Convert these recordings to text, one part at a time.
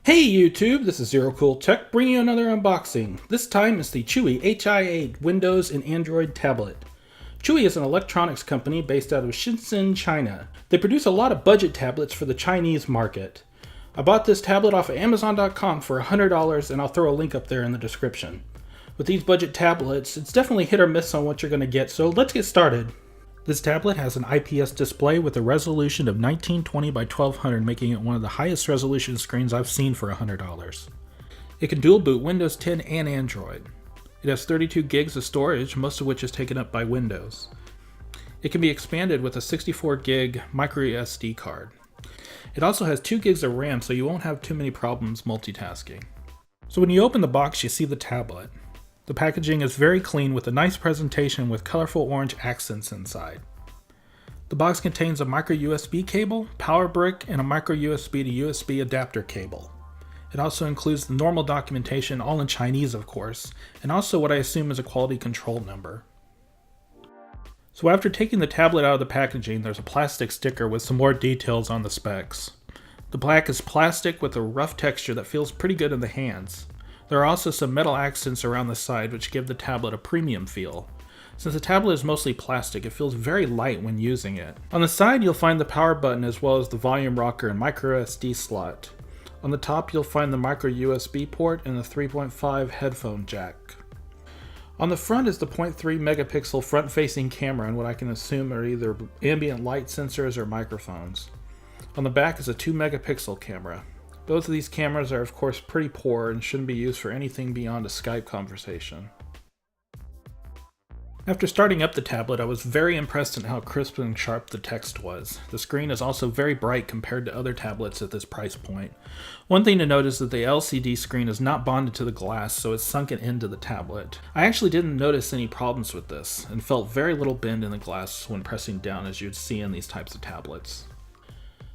Hey YouTube, this is Zero Cool Tech bringing you another unboxing. This time it's the Chuwi Mi8 Windows and Android tablet. Chuwi is an electronics company based out of Shenzhen, China. They produce a lot of budget tablets for the Chinese market. I bought this tablet off of Amazon.com for $100 and I'll throw a link up there in the description. With these budget tablets, it's definitely hit or miss on what you're going to get, so let's get started. This tablet has an IPS display with a resolution of 1920 by 1200, making it one of the highest resolution screens I've seen for $100. It can dual boot Windows 10 and Android. It has 32 gigs of storage, most of which is taken up by Windows. It can be expanded with a 64 gig micro SD card. It also has 2 gigs of RAM, so you won't have too many problems multitasking. So when you open the box, you see the tablet. The packaging is very clean with a nice presentation with colorful orange accents inside. The box contains a micro USB cable, power brick, and a micro USB to USB adapter cable. It also includes the normal documentation, all in Chinese of course, and also what I assume is a quality control number. So after taking the tablet out of the packaging, there's a plastic sticker with some more details on the specs. The black is plastic with a rough texture that feels pretty good in the hands. There are also some metal accents around the side which give the tablet a premium feel. Since the tablet is mostly plastic, it feels very light when using it. On the side you'll find the power button as well as the volume rocker and micro SD slot. On the top you'll find the micro USB port and the 3.5 headphone jack. On the front is the 0.3 megapixel front-facing camera and what I can assume are either ambient light sensors or microphones. On the back is a 2 megapixel camera. Both of these cameras are of course pretty poor and shouldn't be used for anything beyond a Skype conversation. After starting up the tablet, I was very impressed at how crisp and sharp the text was. The screen is also very bright compared to other tablets at this price point. One thing to note is that the LCD screen is not bonded to the glass, so it's sunken into the tablet. I actually didn't notice any problems with this, and felt very little bend in the glass when pressing down as you'd see in these types of tablets.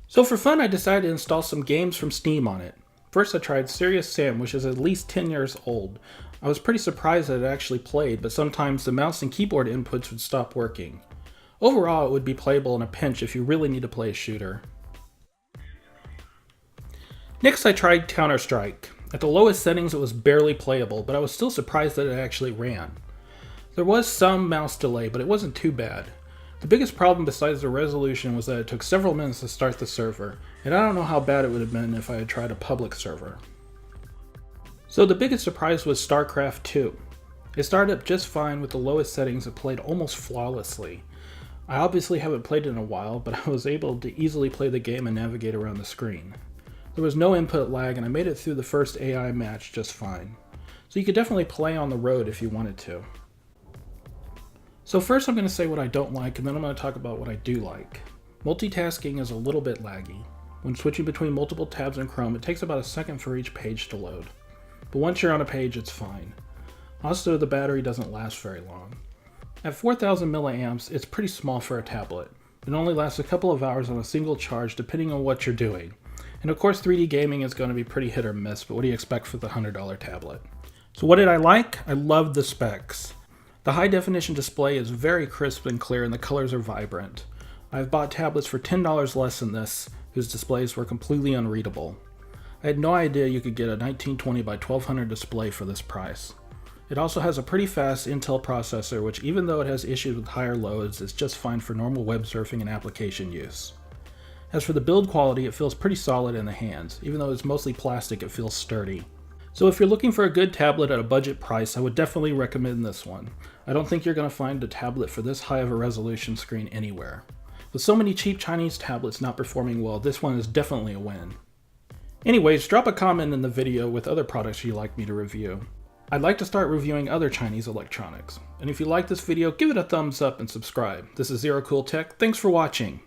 So for fun, I decided to install some games from Steam on it. First I tried Serious Sam, which is at least 10 years old. I was pretty surprised that it actually played, but sometimes the mouse and keyboard inputs would stop working. Overall, it would be playable in a pinch if you really need to play a shooter. Next I tried Counter-Strike. At the lowest settings it was barely playable, but I was still surprised that it actually ran. There was some mouse delay, but it wasn't too bad. The biggest problem besides the resolution was that it took several minutes to start the server, and I don't know how bad it would have been if I had tried a public server. So the biggest surprise was StarCraft 2. It started up just fine with the lowest settings. It played almost flawlessly. I obviously haven't played it in a while, but I was able to easily play the game and navigate around the screen. There was no input lag and I made it through the first AI match just fine. So you could definitely play on the road if you wanted to. So first I'm going to say what I don't like, and then I'm going to talk about what I do like. Multitasking is a little bit laggy. When switching between multiple tabs in Chrome, it takes about a second for each page to load. But once you're on a page, it's fine. Also, the battery doesn't last very long. At 4000 milliamps, it's pretty small for a tablet. It only lasts a couple of hours on a single charge depending on what you're doing. And of course 3D gaming is going to be pretty hit or miss, but what do you expect for the $100 tablet? So what did I like? I loved the specs. The high definition display is very crisp and clear and the colors are vibrant. I've bought tablets for $10 less than this, whose displays were completely unreadable. I had no idea you could get a 1920 by 1200 display for this price. It also has a pretty fast Intel processor, which even though it has issues with higher loads, is just fine for normal web surfing and application use. As for the build quality, it feels pretty solid in the hands. Even though it's mostly plastic, it feels sturdy. So if you're looking for a good tablet at a budget price, I would definitely recommend this one. I don't think you're going to find a tablet for this high of a resolution screen anywhere. With so many cheap Chinese tablets not performing well, this one is definitely a win. Anyways, drop a comment in the video with other products you'd like me to review. I'd like to start reviewing other Chinese electronics. And if you like this video, give it a thumbs up and subscribe. This is Zero Cool Tech. Thanks for watching.